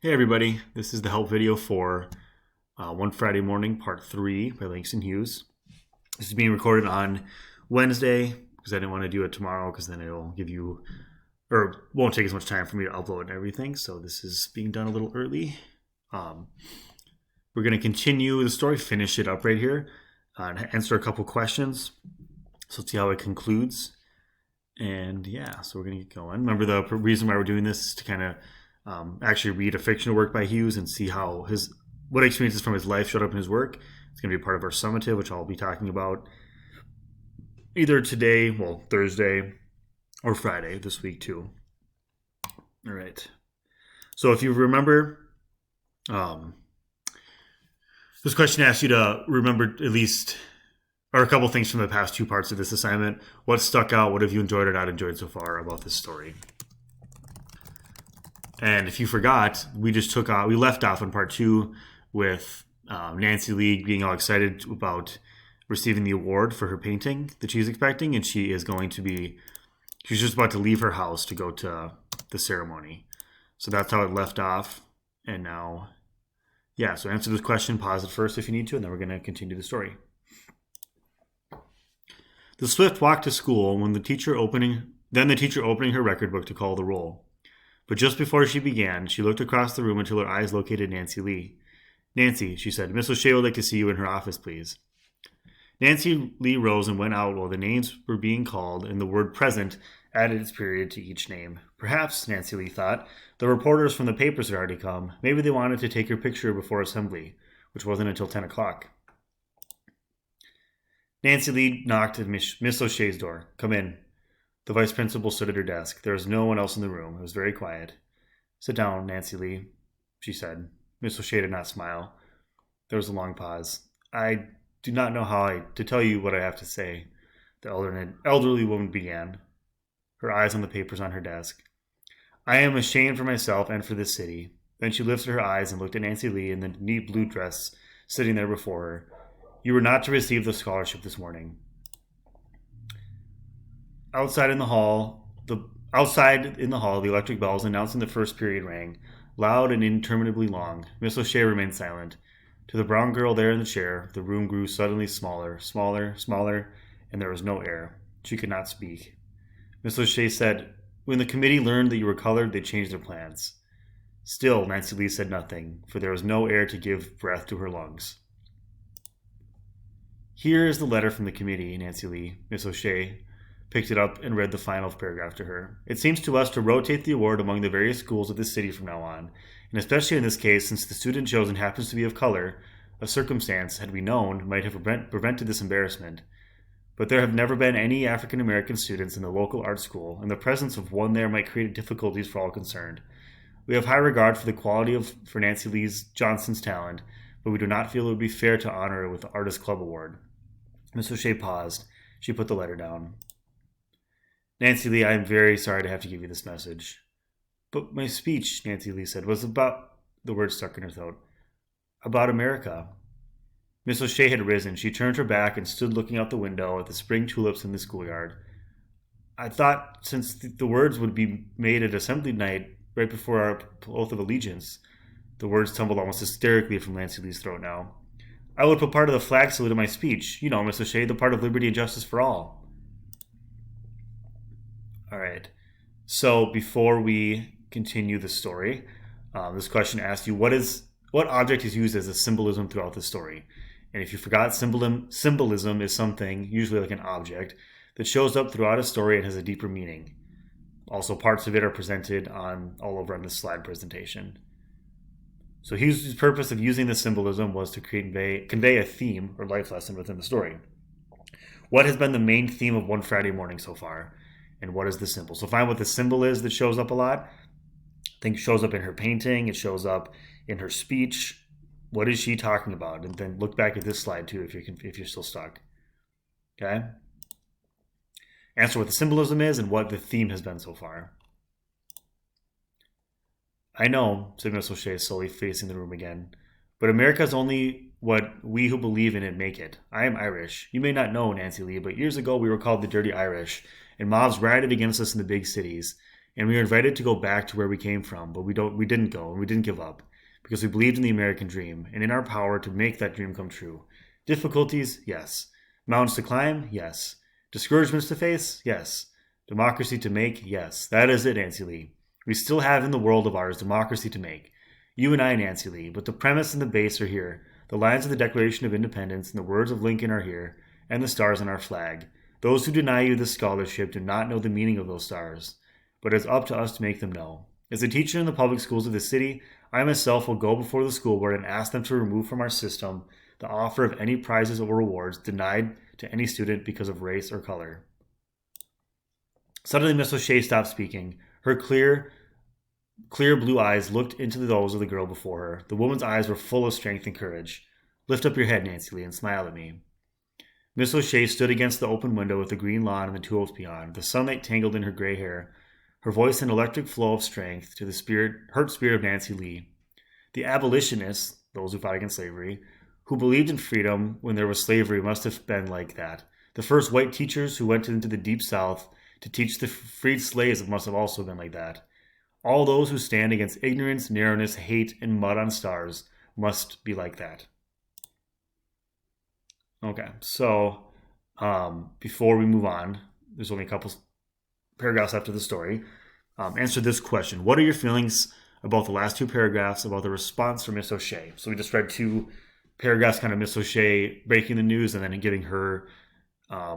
Hey everybody, this is the help video for One Friday Morning Part 3 by Langston Hughes. This is being recorded on Wednesday because I didn't want to do it tomorrow because then it'll give you, or won't take as much time for me to upload and everything. So this is being done a little early. We're going to continue the story, finish it up right here, and answer a couple questions. So let's see how it concludes. And yeah, so we're going to get going. Remember, the reason why we're doing this is to kind of actually read a fictional work by Hughes and see how what experiences from his life showed up in his work. It's going to be part of our summative, which I'll be talking about either today, well, Thursday, or Friday this week too. All right. So if you remember, this question asks you to remember at least, or a couple things from the past two parts of this assignment. What stuck out? What have you enjoyed or not enjoyed so far about this story? And if you forgot, we left off in part 2 with Nancy Lee being all excited about receiving the award for her painting that she's expecting, and she's just about to leave her house to go to the ceremony. So that's how it left off. And now, yeah, so answer this question, pause it first if you need to, and then we're going to continue the story. The Swift walked to school when the teacher opening her record book to call the roll. But just before she began, she looked across the room until her eyes located Nancy Lee. "Nancy," she said, "Miss O'Shea would like to see you in her office, please." Nancy Lee rose and went out while the names were being called, and the word present added its period to each name. Perhaps, Nancy Lee thought, the reporters from the papers had already come. Maybe they wanted to take her picture before assembly, which wasn't until 10 o'clock. Nancy Lee knocked at Miss O'Shea's door. "Come in." The vice principal stood at her desk. There was no one else in the room. It was very quiet. "Sit down, Nancy Lee," she said. Miss O'Shea did not smile. There was a long pause. "I do not know how to tell you what I have to say," the elderly woman began, her eyes on the papers on her desk. "I am ashamed for myself and for this city." Then she lifted her eyes and looked at Nancy Lee in the neat blue dress sitting there before her. "You were not to receive the scholarship this morning." Outside in the hall, the electric bells announcing the first period rang, loud and interminably long. Miss O'Shea remained silent. To the brown girl there in the chair, the room grew suddenly smaller, and there was no air. She could not speak. Miss O'Shea said, "When the committee learned that you were colored, they changed their plans." Still, Nancy Lee said nothing, for there was no air to give breath to her lungs. "Here is the letter from the committee, Nancy Lee." Miss O'Shea picked it up and read the final paragraph to her. "It seems to us to rotate the award among the various schools of this city from now on, and especially in this case, since the student chosen happens to be of color, a circumstance, had we known, might have prevented this embarrassment. But there have never been any African American students in the local art school, and the presence of one there might create difficulties for all concerned. We have high regard for the quality for Nancy Lee Johnson's talent, but we do not feel it would be fair to honor her with the Artist Club Award." Miss O'Shea paused. She put the letter down. "Nancy Lee, I am very sorry to have to give you this message." "But my speech," Nancy Lee said, "was about," the word stuck in her throat, "about America." Miss O'Shea had risen. She turned her back and stood looking out the window at the spring tulips in the schoolyard. "I thought, since the words would be made at assembly night, right before our oath of allegiance," the words tumbled almost hysterically from Nancy Lee's throat now, "I would put part of the flag salute in my speech. You know, Miss O'Shea, the part of liberty and justice for all." All right. So before we continue the story, this question asks you, what object is used as a symbolism throughout the story? And if you forgot, symbolism is something, usually like an object, that shows up throughout a story and has a deeper meaning. Also, parts of it are presented all over on this slide presentation. So Hughes' purpose of using this symbolism was to convey a theme or life lesson within the story. What has been the main theme of One Friday Morning so far? And what is the symbol? So find what the symbol is that shows up a lot. I think it shows up in her painting. It shows up in her speech. What is she talking about? And then look back at this slide too if you're still stuck. Okay? Answer what the symbolism is and what the theme has been so far. "I know," said Miss O'Shea, slowly facing the room again, "but America is only what we who believe in it make it. I am Irish. You may not know, Nancy Lee, but years ago we were called the Dirty Irish, and mobs rioted against us in the big cities. And we were invited to go back to where we came from, but we didn't go and we didn't give up because we believed in the American dream and in our power to make that dream come true. Difficulties, yes. Mountains to climb, yes. Discouragements to face, yes. Democracy to make, yes. That is it, Nancy Lee. We still have in the world of ours democracy to make. You and I, Nancy Lee, but the premise and the base are here. The lines of the Declaration of Independence and the words of Lincoln are here, and the stars on our flag. Those who deny you this scholarship do not know the meaning of those stars, but it's up to us to make them know. As a teacher in the public schools of the city, I myself will go before the school board and ask them to remove from our system the offer of any prizes or rewards denied to any student because of race or color. Suddenly, Miss O'Shea stopped speaking. Her clear blue eyes looked into those of the girl before her. The woman's eyes were full of strength and courage. Lift up your head, Nancy Lee, and smile at me. Miss O'Shea stood against the open window with the green lawn and the tulips beyond. The sunlight tangled in her gray hair. Her voice an electric flow of strength to the hurt spirit of Nancy Lee. The abolitionists, those who fought against slavery, who believed in freedom when there was slavery, must have been like that. The first white teachers who went into the deep South to teach the freed slaves must have also been like that. All those who stand against ignorance, narrowness, hate, and mud on stars must be like that. Okay, so before we move on, there's only a couple paragraphs after the story. Answer this question. What are your feelings about the last two paragraphs about the response from Miss O'Shea? So we just read two paragraphs, kind of Miss O'Shea breaking the news and then giving her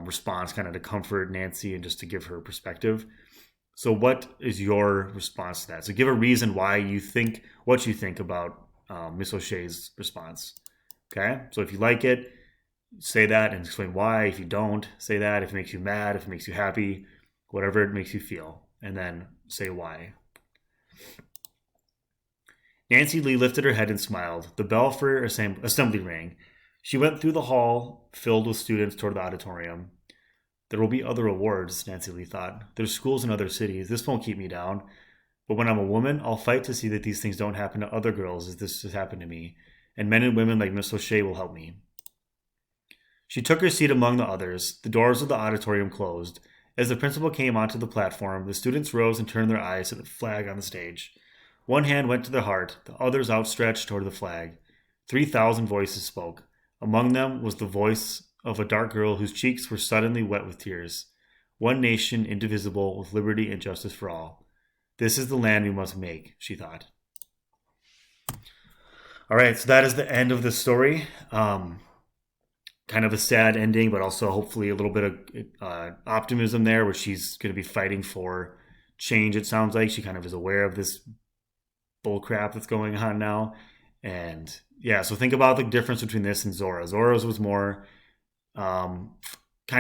response kind of to comfort Nancy and just to give her perspective. So what is your response to that? So give a reason why you think, what you think about Miss O'Shea's response. Okay, so if you like it, say that and explain why. If you don't, say that. If it makes you mad, if it makes you happy, whatever it makes you feel, and then say why. Nancy Lee lifted her head and smiled. The bell for assembly rang. She went through the hall filled with students toward the auditorium. There will be other awards, Nancy Lee thought. There's schools in other cities. This won't keep me down. But when I'm a woman, I'll fight to see that these things don't happen to other girls as this has happened to me. And men and women like Miss O'Shea will help me. She took her seat among the others. The doors of the auditorium closed. As the principal came onto the platform, the students rose and turned their eyes to the flag on the stage. One hand went to their heart, the others outstretched toward the flag. 3,000 voices spoke. Among them was the voice of a dark girl whose cheeks were suddenly wet with tears. One nation indivisible with liberty and justice for all. This is the land we must make, she thought. All right, so that is the end of the story. Kind of a sad ending, but also hopefully a little bit of optimism there where she's going to be fighting for change, it sounds like. She kind of is aware of this bull crap that's going on now. And yeah, so think about the difference between this and Zora. Zora's was more kind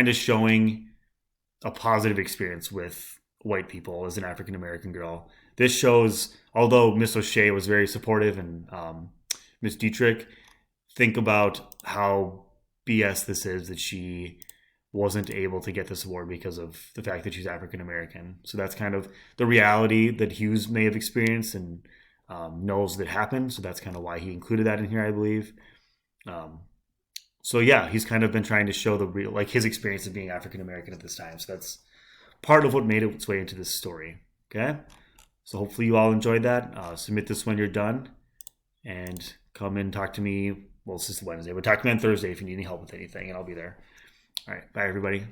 of showing a positive experience with white people as an African American girl. This shows, although Miss O'Shea was very supportive and Miss Dietrich, think about how BS this is that she wasn't able to get this award because of the fact that she's African American. So that's kind of the reality that Hughes may have experienced and knows that happened. So that's kind of why he included that in here, I believe. So yeah, he's kind of been trying to show the real, like his experience of being African American at this time. So that's part of what made its way into this story. Okay. So hopefully you all enjoyed that. Submit this when you're done and come and talk to me. Well, it's just Wednesday, but talk to me on Thursday if you need any help with anything, and I'll be there. All right. Bye, everybody.